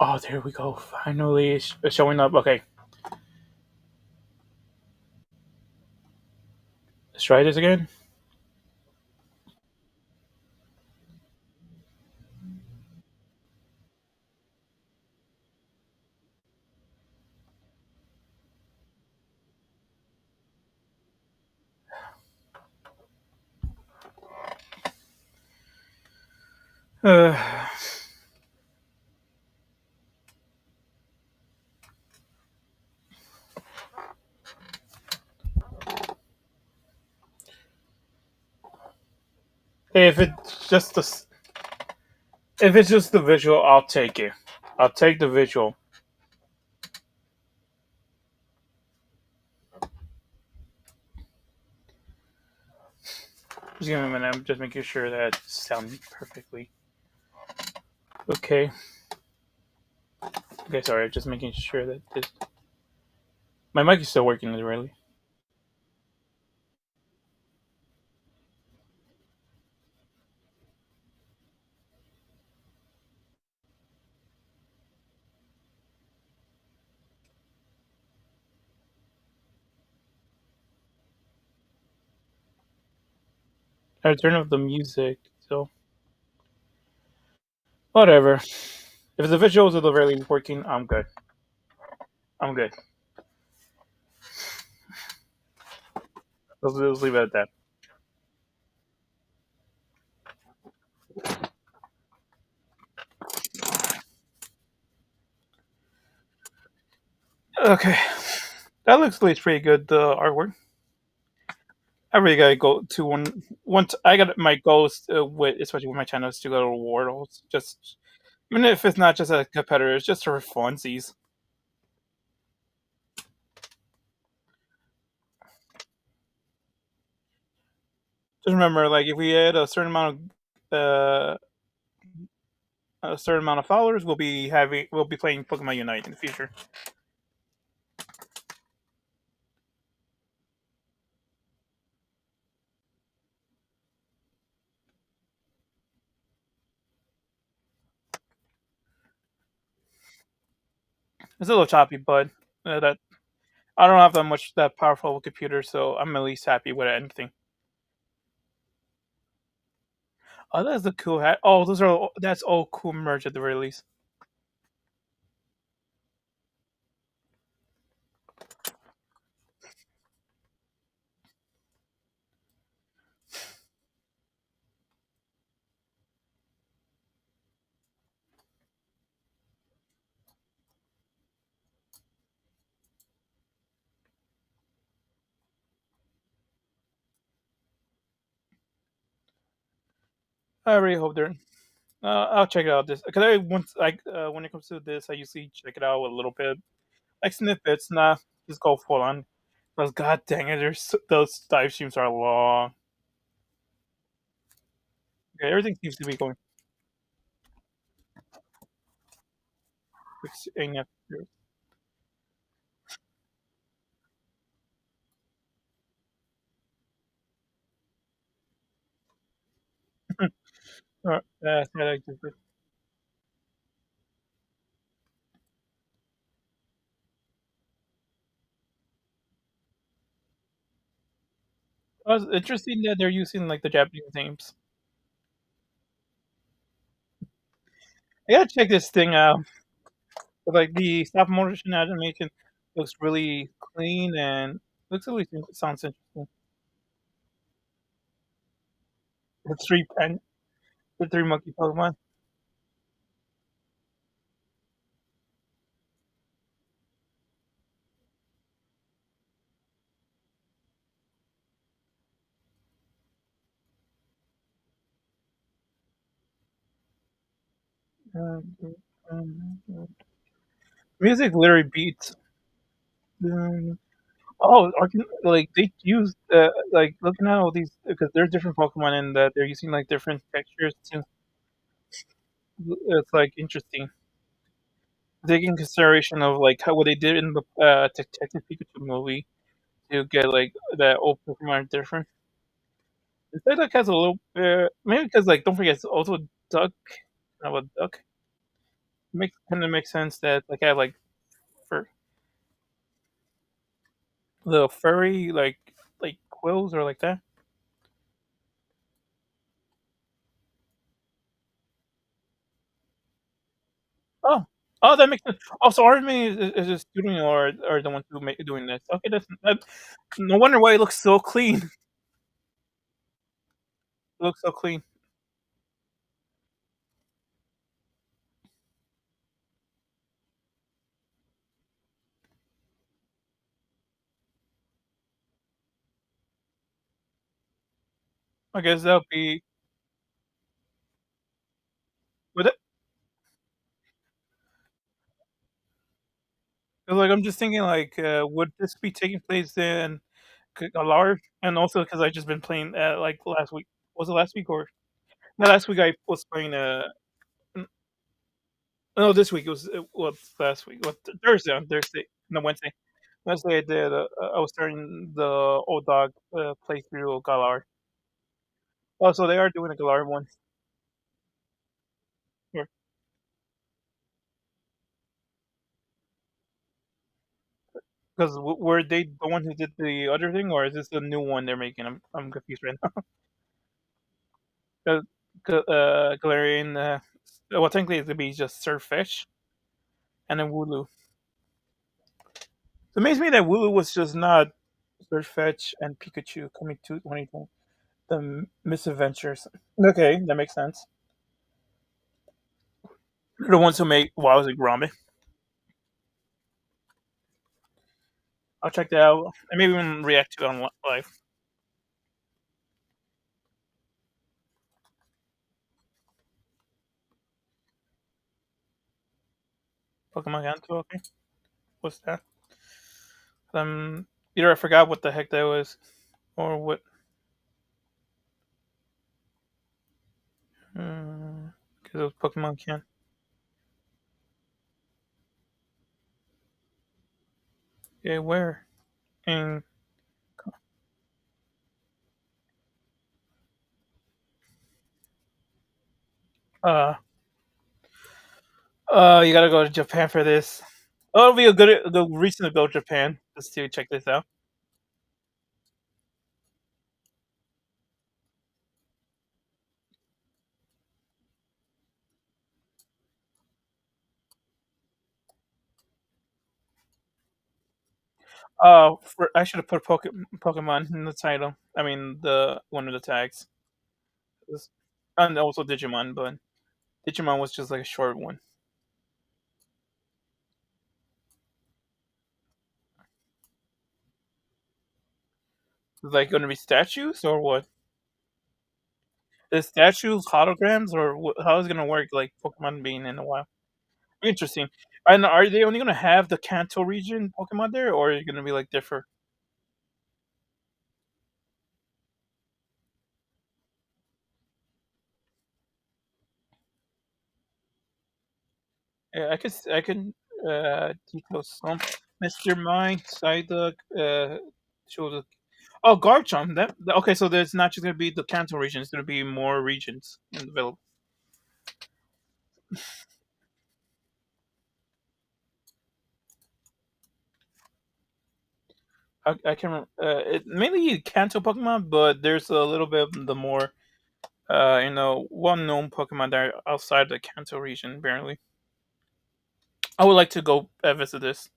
Oh, there we go. Finally, it's showing up. Okay, let's try this again. Uh, if it's just if it's just the visual, I'll take it. I'll take the visual. Just give me a minute. I'm just making sure that it sounds perfectly. Okay. Okay. Sorry. Just making sure that this. My mic is still working. Really. I turn off the music. So whatever. If the visuals are really working, I'm good. I'm good. Let's leave it at that. Okay. That looks like pretty good. The artwork. I really gotta go to one. Once I got my goals with, especially with my channel, is to go to Worlds. Just even if it's not just a competitor, it's just for funsies. Just remember, like if we had a certain amount of followers, we'll be playing Pokemon Unite in the future. It's a little choppy, but that I don't have that powerful of a computer, so I'm at least happy with anything. Oh, that's a cool hat. Oh, that's all cool merch at the very least. I really hope they're. I'll check it out this because I once like when it comes to this, I usually check it out a little bit, like snippets, not just go full on. Because god dang it, those dive streams are long. Okay, everything seems to be going. Fixing up. Yeah, like this. It's interesting that they're using like the Japanese names. I gotta check this thing out. But, like the stop motion animation looks really clean and looks really sounds interesting. The the three monkey Pokemon. Um, Music literally beats. Um, oh, like they use like looking at all these because there's different Pokemon in that they're using like different textures. It's like interesting. Taking consideration of like how what they did in the Detective Pikachu movie to get like that old Pokemon are different. Psyduck has a little maybe because like don't forget it's also a duck, kind of a duck. Makes kind of makes sense that like I have like fur, the furry like quills or like that. Oh, oh, that makes sense. Oh, so Army is a student or the ones who make doing this. Okay, that. No wonder why it looks so clean. It looks so clean. I guess that'll be with it. 'Cause, like I'm just thinking like, would this be taking place in Galar? And also because I just been playing like last week. Was it last week or no? Last week I was playing. No, this week it was last week. What Thursday? On Thursday? No, Wednesday. Wednesday I did. I was starting the old dog playthrough of Galar. Oh, so they are doing a Galar one. Because were they the one who did the other thing, or is this the new one they're making? I'm confused right now. 'Cause Galarian, well, technically it would be just Surfish and then Wooloo. It amazes me that Wooloo was just not Surfetch and Pikachu coming to 2020. The Misadventures. Okay, that makes sense. They're the ones who made Wild and Grommet. I'll check that out and maybe even react to it on live. Pokemon Kanto, okay. What's that? Either I forgot what the heck that was, or what. Because it was Pokemon Can. Yeah, where? And uh, you gotta go to Japan for this. Oh, it'll be a good reason to go to Japan just to check this out. I should have put Pokemon in the title. I mean, the one of the tags. This- And also Digimon, but Digimon was just like a short one. Is like going to be statues or what? Is statues holograms or how is it going to work? Like Pokemon being in a while. Interesting. And are they only going to have the Kanto region Pokemon there, or are it going to be like different? Yeah, I can detail some. Mr. Mime, Psyduck, show the oh Garchomp. Okay, so there's not just gonna be the Kanto region, it's gonna be more regions in the available. I can it mainly Kanto Pokemon, but there's a little bit of the more well known Pokemon that are outside the Kanto region, apparently. I would like to go visit this.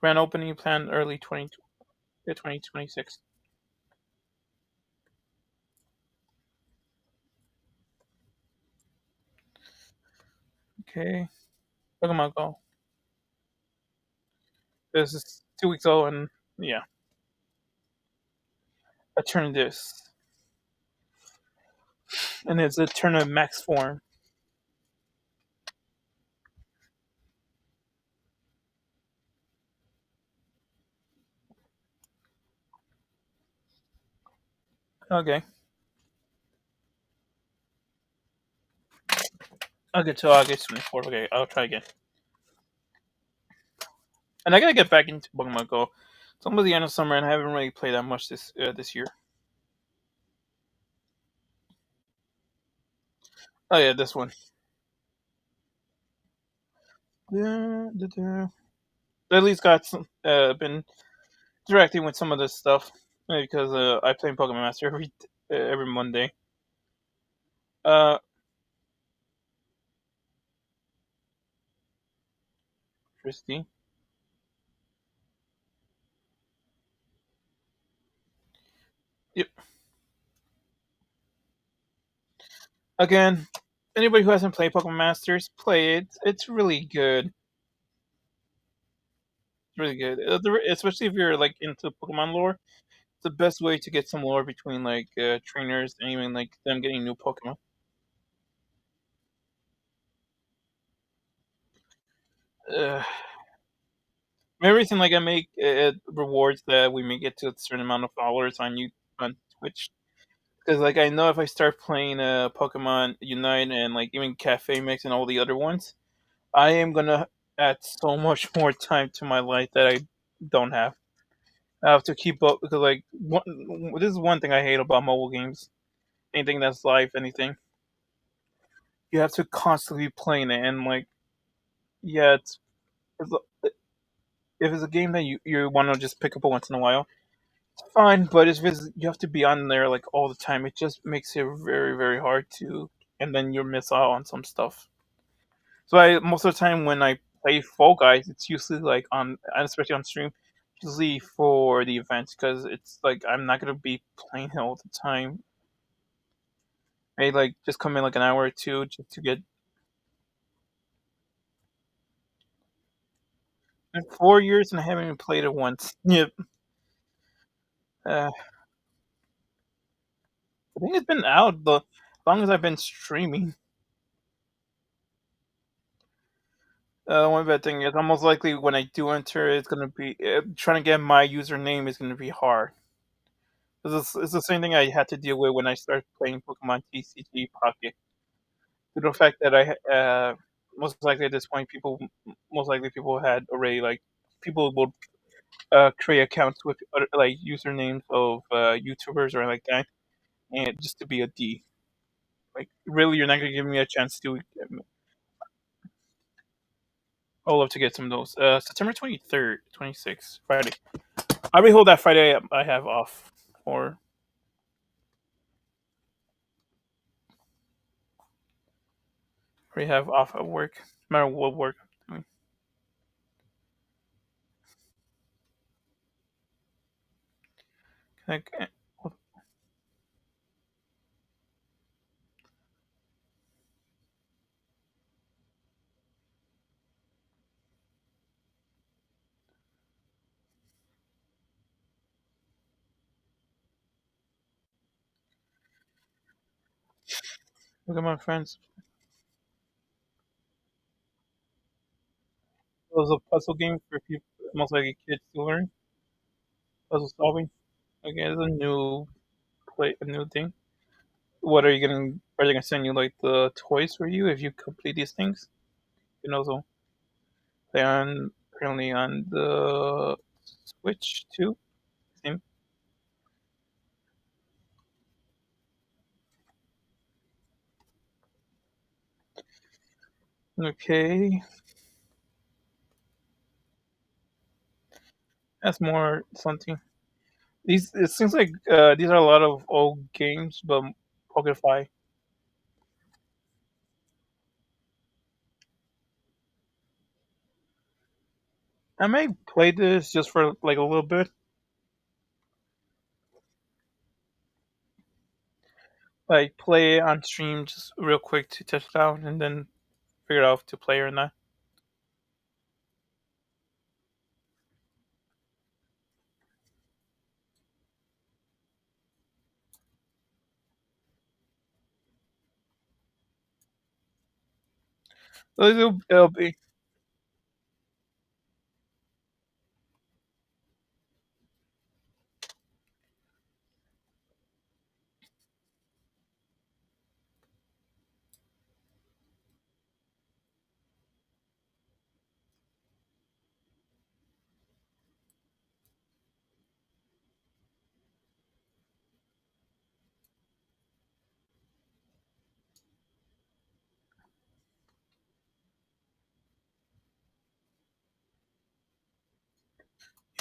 Grand opening planned early 2026. Okay. Pokemon Go. This is 2 weeks old and yeah. Alternatives. And it's a Turner Max form. Okay. I'll get to August 24th. Okay, I'll try again. And I gotta get back into Pokemon Go. It's almost the end of summer and I haven't really played that much this year. Oh yeah, this one. Yeah, da, da. At least got some, been interacting with some of this stuff because I play Pokemon Master every Monday. Uh, Christy. Yep. Again, anybody who hasn't played Pokemon Masters, play it. It's really good. It's really good. Especially if you're like into Pokemon lore. It's the best way to get some lore between like trainers and even like them getting new Pokemon. Uh, Everything like I make rewards that we make it to a certain amount of followers on Twitch. Because like I know if I start playing Pokemon Unite and like even Cafe Mix and all the other ones, I am gonna add so much more time to my life that I don't have. I have to keep up because this is one thing I hate about mobile games. Anything that's live, anything you have to constantly be playing it, and like yeah, it's if it's a game that you want to just pick up once in a while, it's fine. But if you have to be on there like all the time, it just makes it very hard to, and then you miss out on some stuff. So I most of the time when I play Fall Guys, it's usually like on, and especially on stream, usually for the events because it's like I'm not gonna be playing it all the time. I like just come in like an hour or two just to get. In 4 years and I haven't even played it once. Yep. I think it's been out the long as I've been streaming. One bad thing is, almost likely when I do enter, it's gonna be trying to get my username is gonna be hard. It's the same thing I had to deal with when I started playing Pokemon TCG Pocket. To the fact that most likely at this point, most likely people had already like people would create accounts with other, like usernames of YouTubers or like that, and just to be a D. Like, really, you're not gonna give me a chance to. I'd love to get some of those. September 23rd, 26th, Friday. I already hold that Friday. I have off, or we have off at work. No matter what work I'm doing. Like, look at my friends. It was a puzzle game for people, most likely kids to learn puzzle solving. Okay, it's a new thing. What are you gonna? Are they gonna send you like the toys for you if you complete these things? You can also play on currently on the Switch too. Same. Okay, that's more something. These it seems like these are a lot of old games, but Pocket Fi. I may play this just for like a little bit, like play it on stream just real quick to test it out, and then figure out if to play or not. It'll be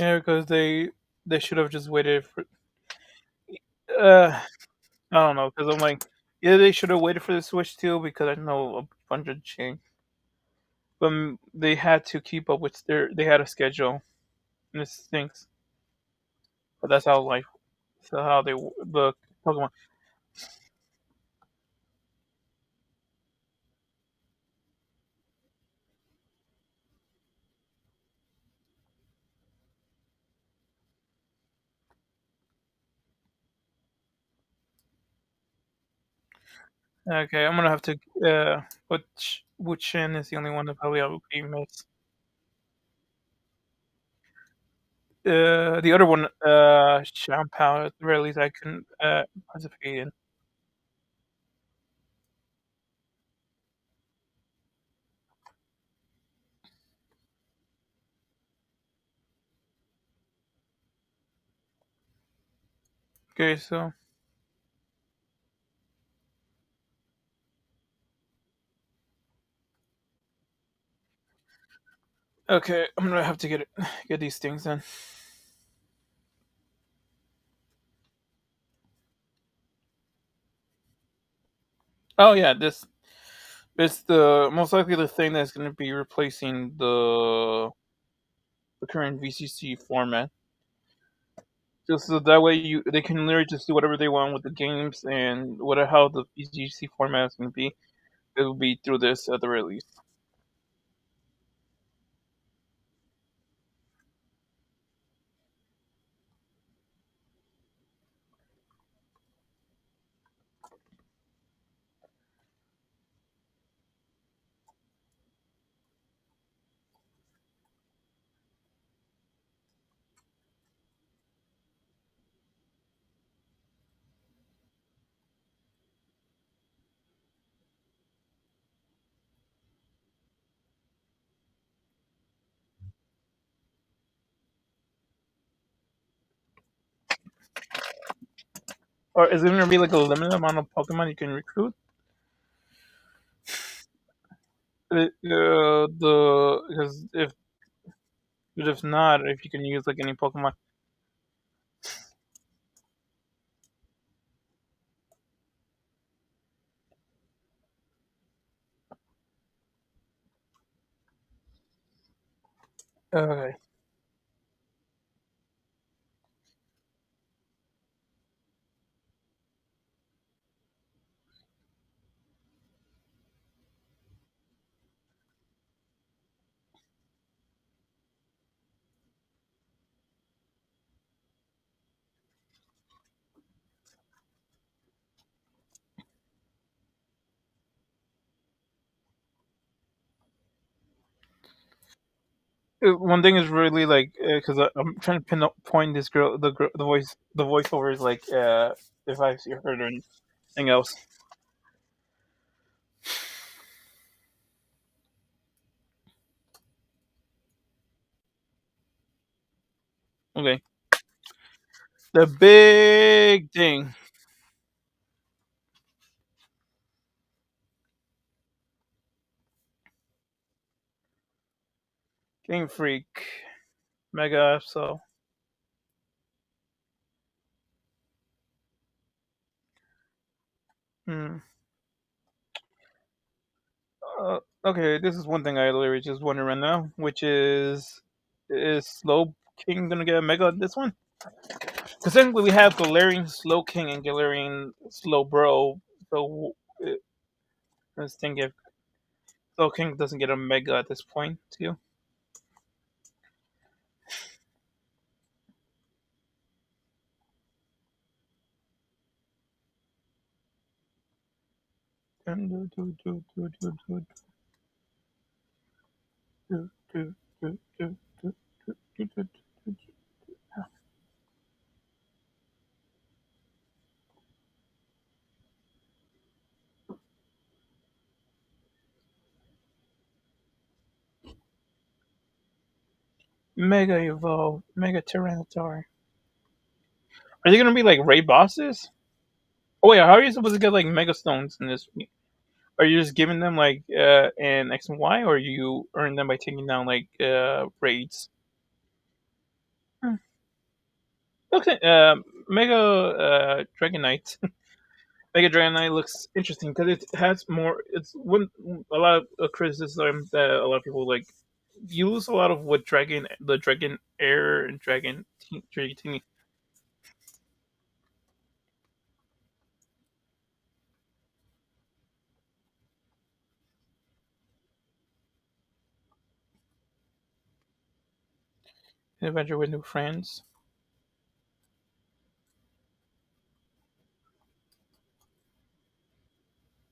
Yeah, because they should have just waited for. Uh, I don't know, because I'm like, yeah, they should have waited for the Switch too, because I know a bunch of change, but they had to keep up with they had a schedule and this things. But that's how life, so how the Pokemon. Okay, I'm gonna have to. Which Shin is the only one that probably I will be missed. The other one, Shampoo, at the very least I couldn't participate in. Okay, so okay, I'm gonna have to get these things then. Oh yeah, this it's the most likely the thing that's gonna be replacing the current VCC format. Just so that way they can literally just do whatever they want with the games and whatever how the VCC format is gonna be. It will be through this at the release. Or is it gonna be like a limited amount of Pokemon you can recruit? The because if not, if you can use like any Pokemon. Okay. One thing is really like because I'm trying to pinpoint this girl, the voiceover is like if I see heard anything else. Okay, the big thing, Game Freak, Mega. So hmm. Okay, this is one thing I literally just wonder right now, which is Slow King gonna get a Mega on this one? Because technically we have Galarian Slow King and Galarian Slow Bro, so let's think if Slow King doesn't get a Mega at this point too. Mega Evolve, Mega Tyranitar. Are they gonna be like raid bosses? Oh wait, how are you supposed to get like Mega Stones in this? Are you just giving them like an X and Y, or you earn them by taking down like raids? Okay, Mega Dragon Knight. Mega Dragon Knight looks interesting because it has more. It's one a lot of criticism that a lot of people like. You lose a lot of what the Dragon Air and Dragon Adventure with New Friends.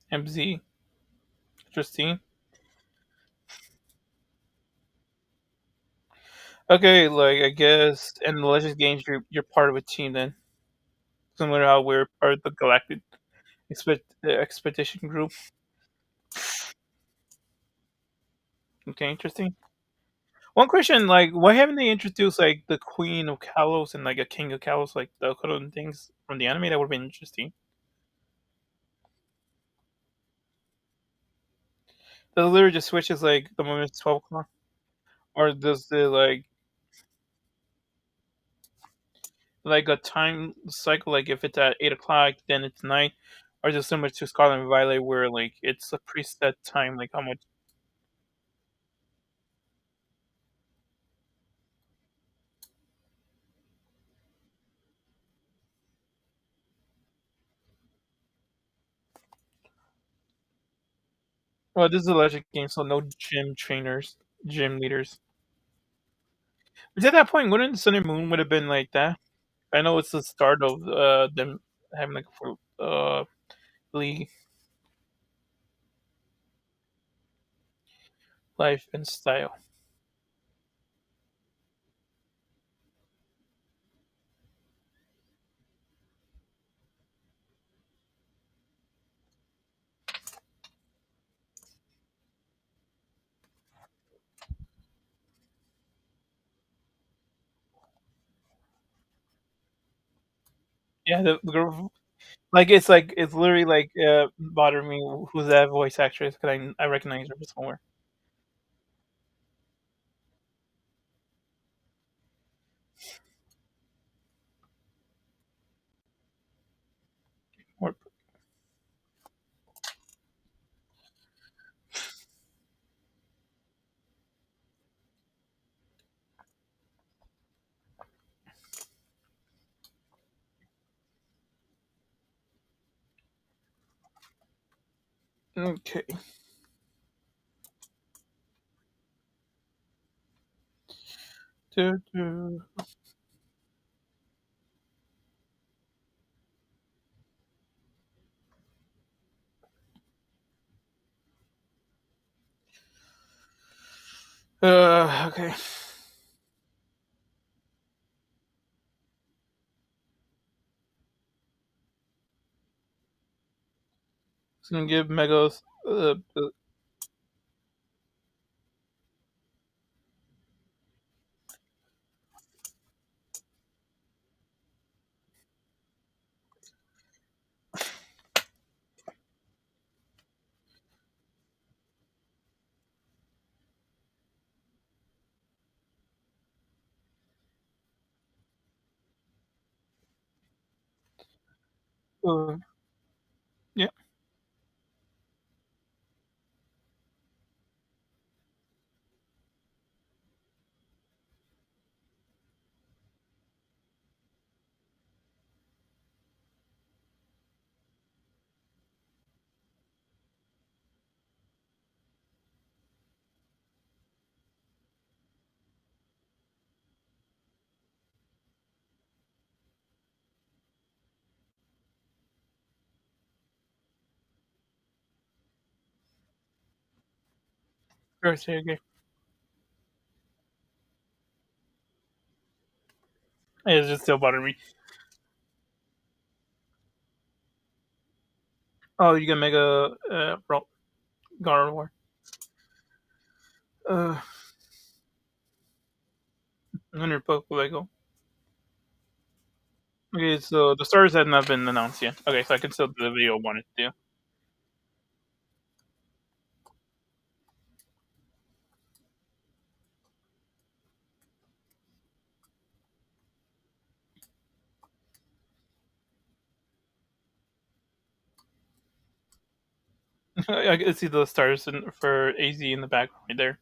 MZ, interesting. Okay, like I guess, in the Legends games, you're part of a team then, similar to how we're part of the Galactic Expedition group. Okay, interesting. One question, like, why haven't they introduced like the Queen of Kalos and like a King of Kalos, like the equivalent things from the anime? That would have been interesting. Does it literally just switches like the moment it's 12 o'clock, or does the like a time cycle? Like if it's at 8 o'clock, then it's night, or is it similar to Scarlet and Violet where like it's a preset time? Like how much? Well, this is a Legend game, so no gym trainers, gym leaders. But at that point, wouldn't Sun and Moon would have been like that? I know it's the start of them having like a full league life and style. Yeah, the girl, like it's literally like bothering me. Who's that voice actress? Because I recognize her from somewhere. Or, okay. Du- okay. It's gonna give Megos. Uh, yeah. Okay. It's just still bothering me. Oh, you can Mega Gardevoir. 100 Lego. Okay, so the stars had not been announced yet. Okay, so I can still do the video I wanted to do. I can see the stars for AZ in the background right there.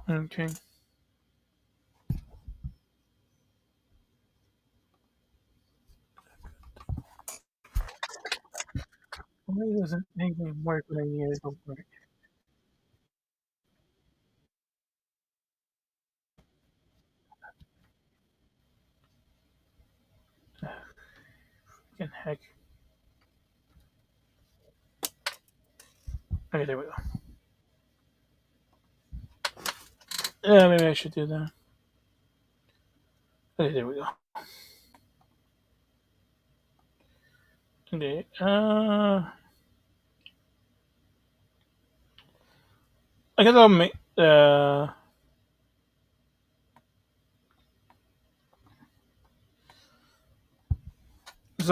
Okay. Why doesn't anything work when I need it to work? Fucking heck. Okay, there we go. Yeah, maybe I should do that. Okay, there we go. Okay. I guess I'll make. So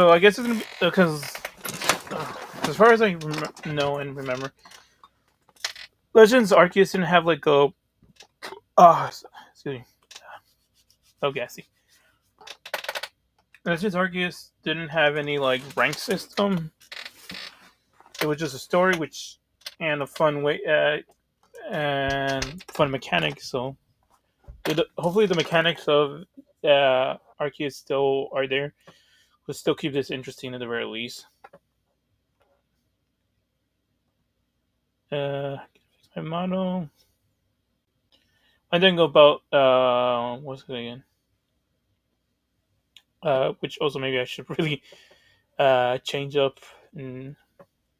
I guess it's gonna be because as far as I know and remember, Legends Arceus didn't have like a. Excuse me. Oh, gassy. Legends Arceus didn't have any like rank system. It was just a story, which and a fun way and fun mechanics. So hopefully the mechanics of Arceus still are there. Will still keep this interesting at the very least. My model. I didn't go about what's it again? Which also maybe I should really change up when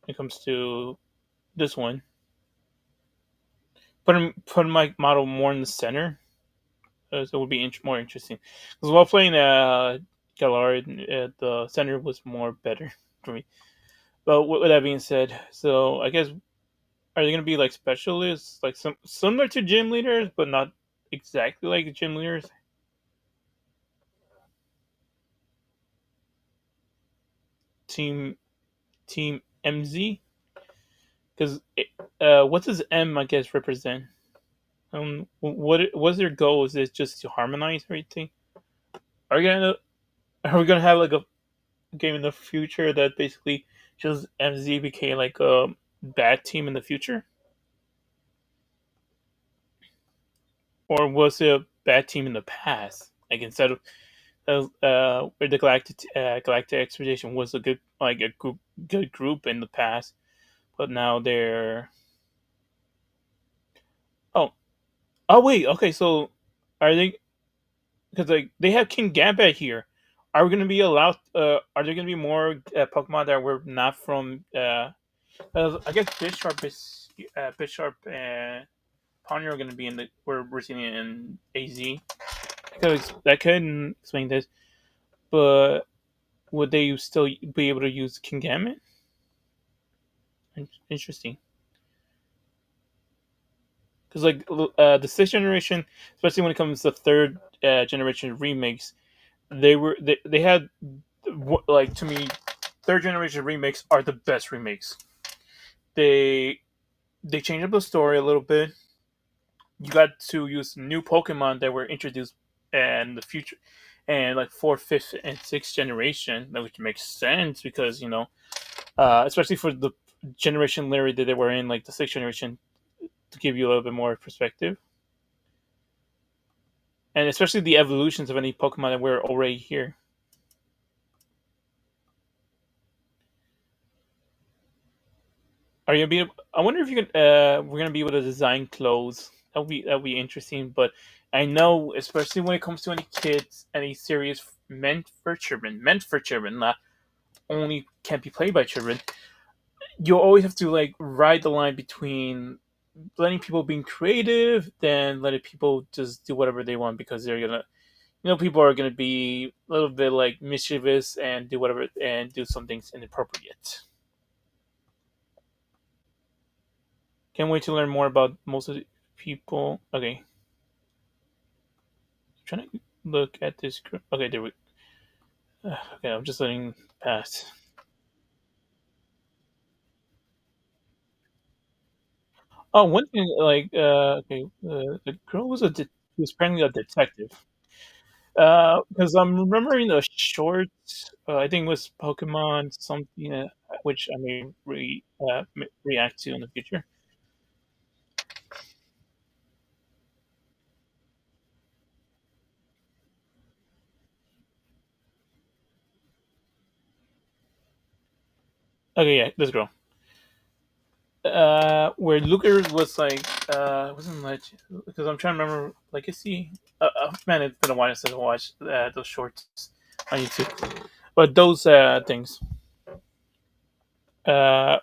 it comes to this one. Put my model more in the center, so it would be more interesting. Because while playing Galar, the center was more better for me. But with that being said, so I guess are they gonna be like specialists, like some similar to gym leaders, but not exactly like gym leaders? Team Team MZ, because what does M I guess represent? What's their goal? Is it just to harmonize everything? Are we gonna are we gonna have like a game in the future that basically just MZ became like a bad team in the future, or was it a bad team in the past? Like instead of where the Galactic Expedition was a good group in the past, but now they're oh wait, okay, so are they, because like they have King Gambit here? Are we going to be allowed? Are there going to be more Pokemon that were not from? I guess Bisharp and Ponder are going to be in the. We're seeing it in AZ. Because that could explain this, but would they still be able to use King Gambit? Interesting. Because like the sixth generation, especially when it comes to third generation remakes, they had like to me, third generation remakes are the best remakes. They they changed up the story a little bit. You got to use new Pokemon that were introduced in the future, and like fourth, fifth, and sixth generation, which makes sense because especially for the generation Larry that they were in, like the sixth generation, to give you a little bit more perspective, and especially the evolutions of any Pokemon that were already here. Are you gonna be? I wonder if you can. We're gonna be able to design clothes. That would be interesting. But I know, especially when it comes to any kids, any series meant for children, not only can't be played by children. You always have to like ride the line between letting people being creative, then letting people just do whatever they want because they're gonna. People are gonna be a little bit like mischievous and do whatever and do some things inappropriate. Can't wait to learn more about most of the people. Okay, trying to look at this. Okay, there we. Okay, I'm just letting pass. Oh, one thing, like, okay, the girl was she was apparently a detective. Because I'm remembering the shorts. I think it was Pokemon something, which I may react to in the future. Okay, yeah, this girl. Where Luger was like, wasn't like, because I'm trying to remember Legacy. Man, it's been a while since I watched those shorts on YouTube. But those things, because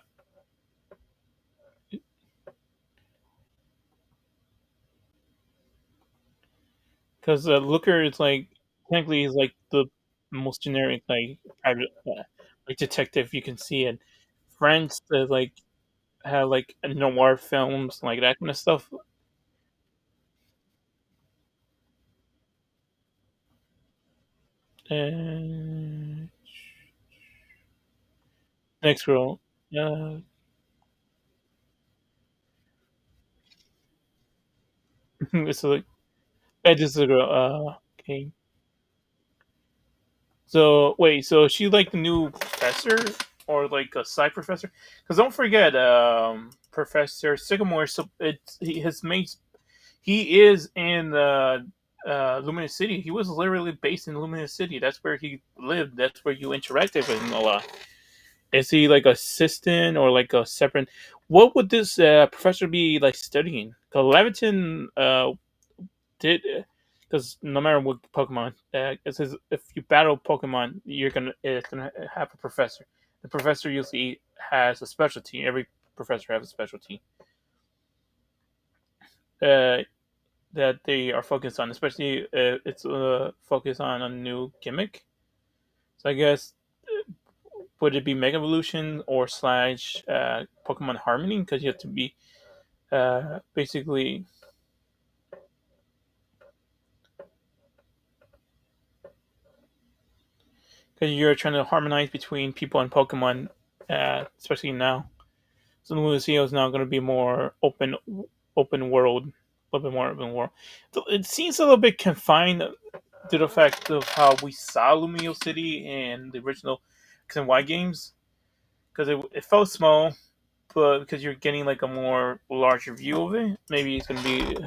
Looker is like technically is like the most generic like private like detective you can see in France that like have like noir films like that kind of stuff. And next girl, uh, it's like this is a girl. Okay. So wait, so is she like the new professor or like a side professor? Because don't forget, Professor Sycamore. So his main. He is in Luminous City. He was literally based in Luminous City. That's where he lived. That's where you interacted with him a lot. Is he like assistant or like a separate? What would this professor be like studying? Because Leviton did, because no matter what Pokemon, it says if you battle Pokemon, it's gonna have a professor. The professor usually has a specialty. Every professor has a specialty. Uh, that they are focused on, especially it's focused on a new gimmick. So I guess would it be Mega Evolution or slash Pokemon Harmony? Because you have to be basically because you're trying to harmonize between people and Pokemon, especially now. So the Lucio is now going to be more open world, a little bit more open world. So it seems a little bit confined to the fact of how we saw Lumio City in the original X and Y games because it felt small, but because you're getting like a more larger view of it, maybe it's gonna be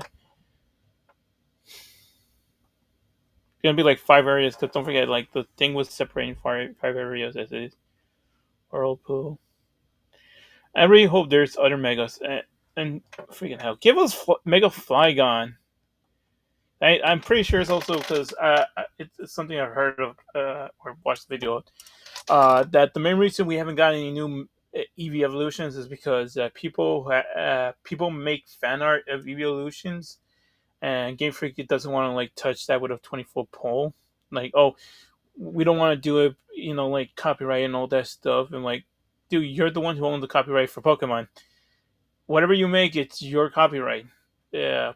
like five areas. Because don't forget, like the thing was separating five areas as it is. Whirlpool. I really hope there's other megas and freaking hell, give us Mega Flygon. I'm pretty sure it's also because it's something I've heard of or watched the video of, that the main reason we haven't gotten any new EV evolutions is because people make fan art of EV evolutions, and Game Freak doesn't want to like touch that with a 20-foot pole. Like, oh, we don't want to do it, like copyright and all that stuff. And like, dude, you're the one who owns the copyright for Pokemon. Whatever you make, it's your copyright. Yeah,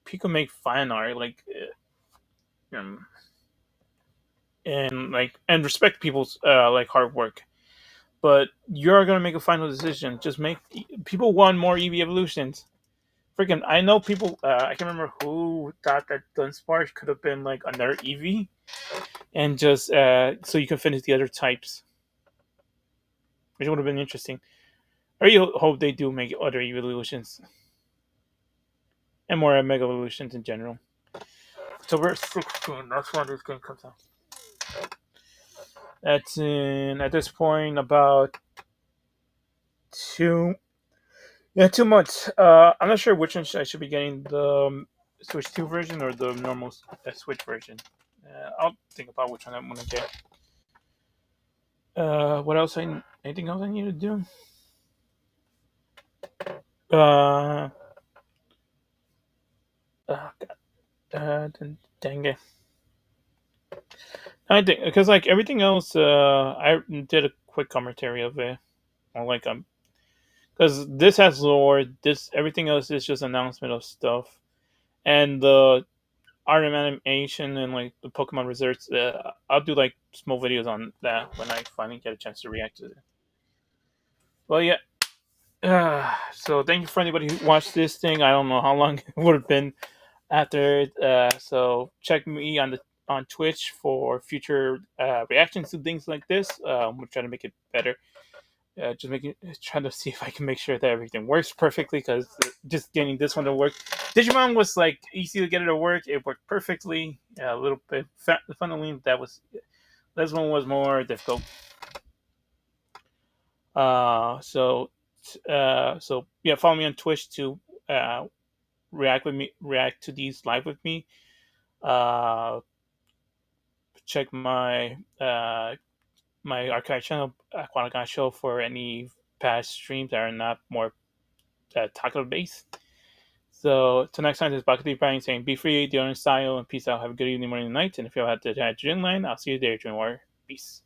people make fan art like, um, and like and respect people's like hard work. But you're gonna make a final decision. Just make people want more EV evolutions. Freaking, I know people. I can't remember who thought that Dunsparce could have been like another EV, and just so you can finish the other types, which would have been interesting. I really hope they do make other evolutions and more Mega evolutions in general. So we're 16. That's when this game comes out. That's in at this point about two. Yeah, 2 months. I'm not sure which one I should be getting, the Switch 2 version or the normal Switch version. I'll think about which one I'm gonna get. What else? Anything else I need to do? Uh, God, dang it. I think because like everything else, I did a quick commentary of it. Or like because this has lore. This everything else is just announcement of stuff, and the art and animation and like the Pokemon research. I'll do like small videos on that when I finally get a chance to react to it. Well, yeah, So thank you for anybody who watched this thing. I don't know how long it would have been after it. So check me on Twitch for future reactions to things like this. We're trying to make it better. Trying to see if I can make sure that everything works perfectly, because just getting this one to work. Digimon was like easy to get it to work. It worked perfectly. A little bit funnily this one was more difficult. So yeah, follow me on Twitch to uh, react to these live with me. Uh, check my archive channel, Aquatic Show, for any past streams that are not more taco based. So till next time, this is Baka D Bryan saying, "Be free, do your own style, and peace out. Have a good evening, morning, and night. And if you have had the dream line, I'll see you there, Dream Warrior. Peace."